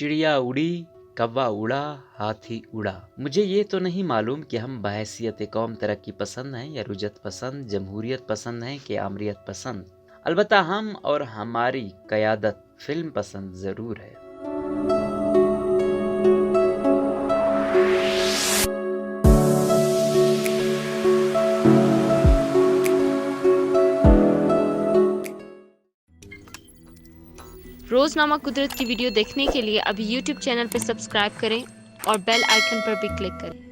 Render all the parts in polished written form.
चिड़िया उड़ी, कौवा उड़ा, हाथी उड़ा। मुझे ये तो नहीं मालूम कि हम बहैसियत कौम तरक्की पसंद हैं या रुजत पसंद, जमहूरियत पसंद हैं कि आमरीत पसंद। अलबत्ता हम और हमारी क़यादत फिल्म पसंद ज़रूर है। रोज़नामा कुदरत की वीडियो देखने के लिए अभी यूट्यूब चैनल पर सब्सक्राइब करें और बेल आइकन पर भी क्लिक करें।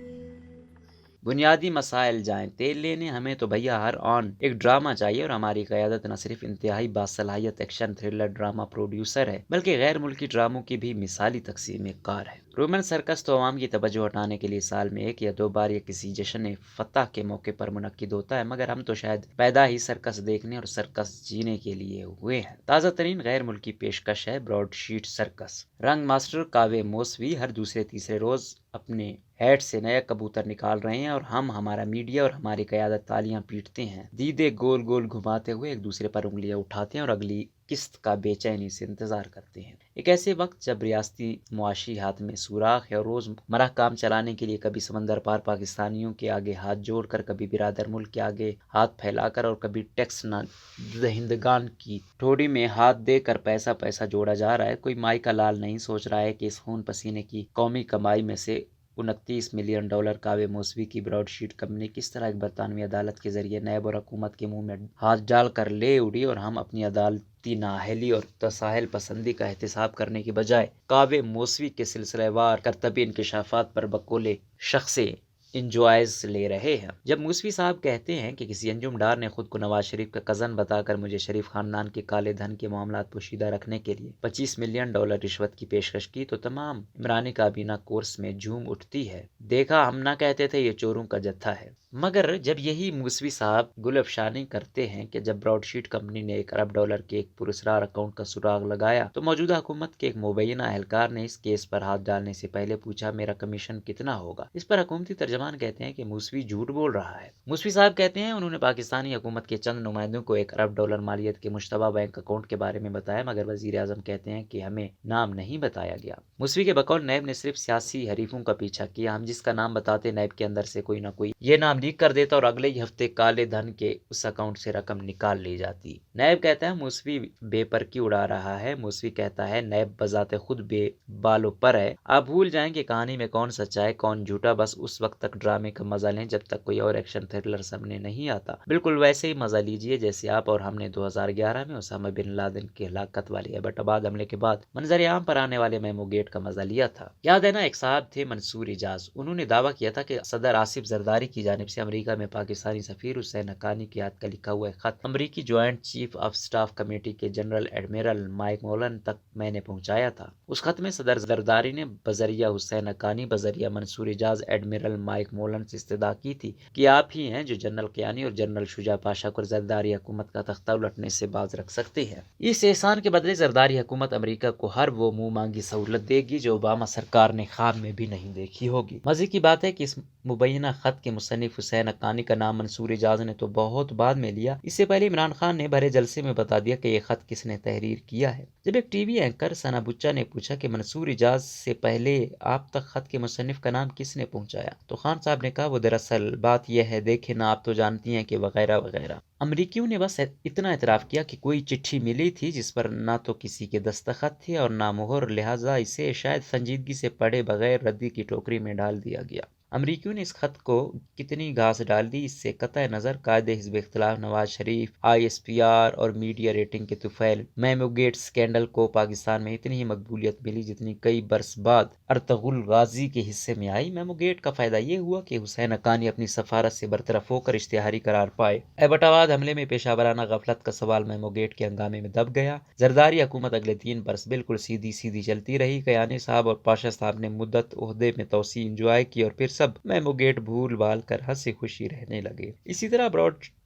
बुनियादी मसाइल जाएं तेल लेने, हमें तो भैया हर ऑन एक ड्रामा चाहिए और हमारी क़यादत न सिर्फ इंतहाई बासलाहियत एक्शन थ्रिलर ड्रामा प्रोड्यूसर है बल्कि गैर मुल्की ड्रामों की भी मिसाली तकसीम कार है। रोमन सर्कस तो आवाम की तवज्जो हटाने के लिए साल में 1 या 2 बार या किसी जश्न फतह के मौके पर मुनक्किद होता है, मगर हम तो शायद पैदा ही सर्कस देखने और सर्कस जीने के लिए हुए हैं। ताज़ा तरीन गैर मुल्की पेशकश है ब्रॉडशीट सर्कस। रंग मास्टर कावे मौसवी हर दूसरे तीसरे रोज अपने हेड से नया कबूतर निकाल रहे हैं और हम, हमारा मीडिया और हमारी क़यादत तालियां पीटते हैं, दीदे गोल गोल घुमाते हुए एक दूसरे पर उंगलियां उठाते हैं और अगली किस्त का बेचैनी से इंतजार करते हैं। एक ऐसे वक्त जब रियासती मुआशी हाथ में सुराख है और रोज मरा काम चलाने के लिए कभी समंदर पार पाकिस्तानियों के आगे हाथ जोड़कर, कभी बिरादर मुल्क के आगे हाथ फैलाकर और कभी टैक्स न दहिंदगान की ठोड़ी में हाथ देकर पैसा पैसा जोड़ा जा रहा है, कोई माई का लाल नहीं सोच रहा है कि इस खून पसीने की कौमी कमाई में से 29 मिलियन डॉलर कावे मौसवी की ब्रॉडशीट कंपनी किस तरह एक बरतानवी अदालत के जरिए नैब और हुकूमत के मुंह में हाथ डाल कर ले उड़ी और हम अपनी अदालती नाअहली और तसाहिल पसंदी का एहतिसाब करने की बजाय कावे मौसवी के सिलसिलेवार करतबी इंकशाफात पर बकोले शख्से इंजॉयज ले रहे हैं। जब मौसवी साहब कहते हैं कि किसी अंजुमदार ने खुद को नवाज शरीफ का कज़न बताकर मुझे शरीफ खानदान के काले धन के मामलात पोशीदा रखने के लिए 25 मिलियन डॉलर रिश्वत की पेशकश की, तो तमाम इमरानी काबीना कोर्स में झूम उठती है। देखा, हम ना कहते थे ये चोरों का जत्था है। मगर जब यही मौसवी साहब गुलअफशानी करते हैं कि जब ब्रॉडशीट कंपनी ने $1 अरब के एक पुरस्कार अकाउंट का सुराग लगाया तो मौजूदा हुकूमत के एक मुबैना अहलकार ने इस केस पर हाथ डालने से पहले पूछा, मेरा कमीशन कितना होगा? इस पर हुकूमती तर्जमान कहते हैं कि मौसवी झूठ बोल रहा है। मौसवी साहब कहते हैं उन्होंने पाकिस्तानी हुकूमत के चंद नुमाइंदों को $1 अरब मालियत के मुश्तबा बैंक अकाउंट के बारे में बताया, मगर वजीर आजम कहते हैं कि हमें नाम नहीं बताया गया। मौसवी के बकौल नैब ने सिर्फ सियासी हरीफों का पीछा किया, हम जिसका नाम बताते नैब के अंदर से कोई ना कोई ये नाम लीक कर देता और अगले ही हफ्ते काले धन के उस अकाउंट से रकम निकाल ली जाती। नैब कहता है मौसवी बेपरकी उड़ा रहा है। मौसवी कहता है नैब बजाते खुद बेबालो पर है। आप भूल जाएं कि कहानी में कौन सच्चा है कौन झूठा, बस उस वक्त तक ड्रामे का मजा लें जब तक कोई और एक्शन थ्रिलर सामने नहीं आता। बिल्कुल वैसे ही मजा लीजिए जैसे आप और हमने 2011 में उसामा बिन लादेन के हलाकत वाले एबटाबाद हमले के बाद मंजर आम पर आने वाले मेमो गेट का मजा लिया था। याद है ना, एक साहब थे मंसूर इजाज, उन्होंने दावा किया था कि सदर आसिफ जरदारी की जानिब से अमेरिका में पाकिस्तानी सफीर हुसैन हक्कानी के हाथ का लिखा हुआ खत अमेरिकी joint chief of staff committee के जनरल एडमिरल माइक मोलन तक मैंने पहुंचाया था। उस खत में सदर जरदारी ने बजरिया हुसैन हक्कानी बजरिया मंसूर इजाज एडमिरल माइक मोलन से इस्तदा की थी कि आप ही हैं जो जनरल कियानी और जनरल शुजा पाशा को जरदारी हुकूमत का तख्ता उलटने से बाज रख सकते हैं। इस एहसान के बदले जरदारी हुकूमत अमेरिका को हर वो मुंह मांगी सहूलत देगी जो ओबामा सरकार ने ख्वाब में भी नहीं देखी होगी। मजे की बात है कि इस मुबैना खत के मुसन्निफ हुसैन हक्कानी का नाम मंसूर इजाज ने तो बहुत बाद में लिया। इससे पहले इमरान खान ने भरे जलसे में बता दिया कि यह खत किसने तहरीर किया है। जब एक टीवी एंकर सना बुच्चा ने पूछा कि मंसूर इजाज से पहले आप तक खत के मुसन्निफ का नाम किसने पहुंचाया, तो खान साहब ने कहा वो दरअसल बात यह है, देखे ना आप तो जानती हैं कि वगैरह वगैरह। अमरीकियों ने बस इतना एतराफ़ किया कि कोई चिट्ठी मिली थी जिस पर ना तो किसी के दस्तखत थे और ना मोहर, लिहाजा इसे शायद संजीदगी से पढ़े बगैर रद्दी की टोकरी में डाल दिया गया। अमरीकियों ने इस खत को कितनी घास डाल दी इससे कतई नज़र कायदे हिज़्ब इख्तिलाफ नवाज शरीफ, ISPR और मीडिया रेटिंग के तुफैल मेमो गेट स्कैंडल को पाकिस्तान में इतनी ही मकबूलियत मिली जितनी कई बरस बाद अर्तगुल गाजी के हिस्से में आई। मेमो गेट का फ़ायदा ये हुआ कि हुसैन हक्कानी अपनी सफारत से बरतरफ होकर इश्तिहारी करार पाए। एबटाबाद हमले में पेशावराना गफलत का सवाल मेमो गेट के हंगामे में दब गया। जरदारी हुकूमत अगले 3 बरस बिल्कुल सीधी सीधी चलती रही। कयानी साहब और पाशा साहब ने मुद्दत ओहदे में तोसी इंजॉय की और फिर सब मेमो गेट भूल भाल कर हंसी खुशी रहने लगे। इसी तरह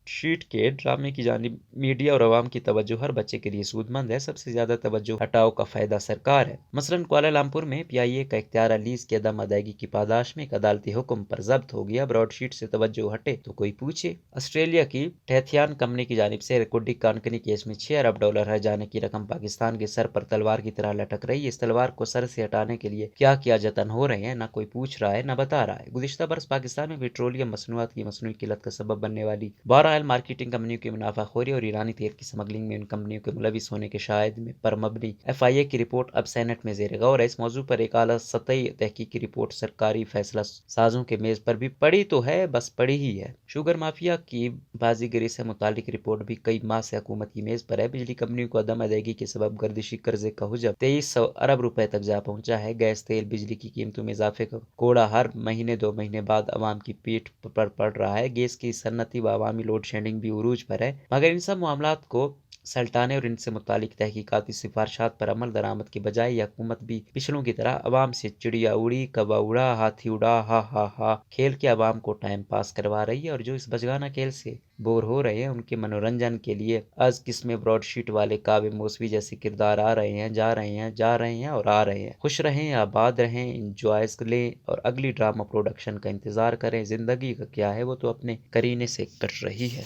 شیٹ کے ڈرامے کی جانب میڈیا اور عوام کی توجہ ہر بچے کے لیے سود مند ہے۔ سب سے زیادہ توجہ ہٹاؤ کا فائدہ سرکار ہے۔ مثلاً کوالالمپور میں PIA کا اختیار لیز کی عدم ادائیگی کی پاداش میں ایک عدالتی حکم پر ضبط ہو گیا۔ براڈ شیٹ سے توجہ ہٹے تو کوئی پوچھے۔ آسٹریلیا کی ٹیتھیان کمپنی کی جانب سے ریکارڈنگ کانکنی کیس میں $6 ارب ہر جانے کی رقم پاکستان کے سر پر تلوار کی طرح لٹک رہی ہے۔ اس تلوار کو سر سے ہٹانے کے لیے کیا جتن ہو رہے ہیں، نہ کوئی پوچھ رہا ہے نہ بتا رہا ہے۔ گزشتہ برس پاکستان میں پیٹرولیم مصنوعات کی مصنوعی قلت کا سبب بننے والی 12 آئل مارکیٹنگ کمپنیوں کی منافع خوری اور ایرانی تیل کی سمگلنگ میں ان کمپنیوں کے ملوث ہونے کے شواہد پر مبنی FIA کی رپورٹ اب سینٹ میں زیر غور ہے۔ اس موضوع پر ایک اعلیٰ سطحی تحقیقی رپورٹ سرکاری فیصلہ سازوں کے میز پر بھی پڑی تو ہے، بس پڑی ہی ہے۔ شوگر مافیا کی بازیگری سے متعلق رپورٹ بھی کئی ماہ سے حکومت کی میز پر ہے۔ بجلی کمپنیوں کو عدم ادائیگی کے سبب گردشی قرضے کا حجم 2300 ارب روپے تک جا پہنچا ہے۔ گیس، تیل، بجلی کی قیمتوں میں اضافے کا کوڑا ہر مہینے 2 مہینے بعد عوام کی پیٹھ پر پڑ رہا ہے۔ گیس کی صنعتی و عوامی لوڈ شیڈنگ بھی عروج پر ہے، مگر ان سب معاملات کو سلٹانے اور ان سے متعلق تحقیقاتی سفارشات پر عمل درآمد کے بجائے یہ حکومت بھی پچھلوں کی طرح عوام سے چڑیا اڑی کوا اڑا ہاتھی اڑا ہا ہا ہا کھیل کے عوام کو ٹائم پاس کروا رہی ہے، اور جو اس بچگانہ کھیل سے بور ہو رہے ہیں ان کے منورنجن کے لیے از قسم براڈ شیٹ والے کاوے موسوی جیسے کردار آ رہے ہیں، جا رہے ہیں اور آ رہے ہیں۔ خوش رہیں، آباد رہیں، انجوائز لیں اور اگلی ڈرامہ پروڈکشن کا انتظار کریں۔ زندگی کا کیا ہے، وہ تو اپنے کرینے سے کٹ رہی ہے۔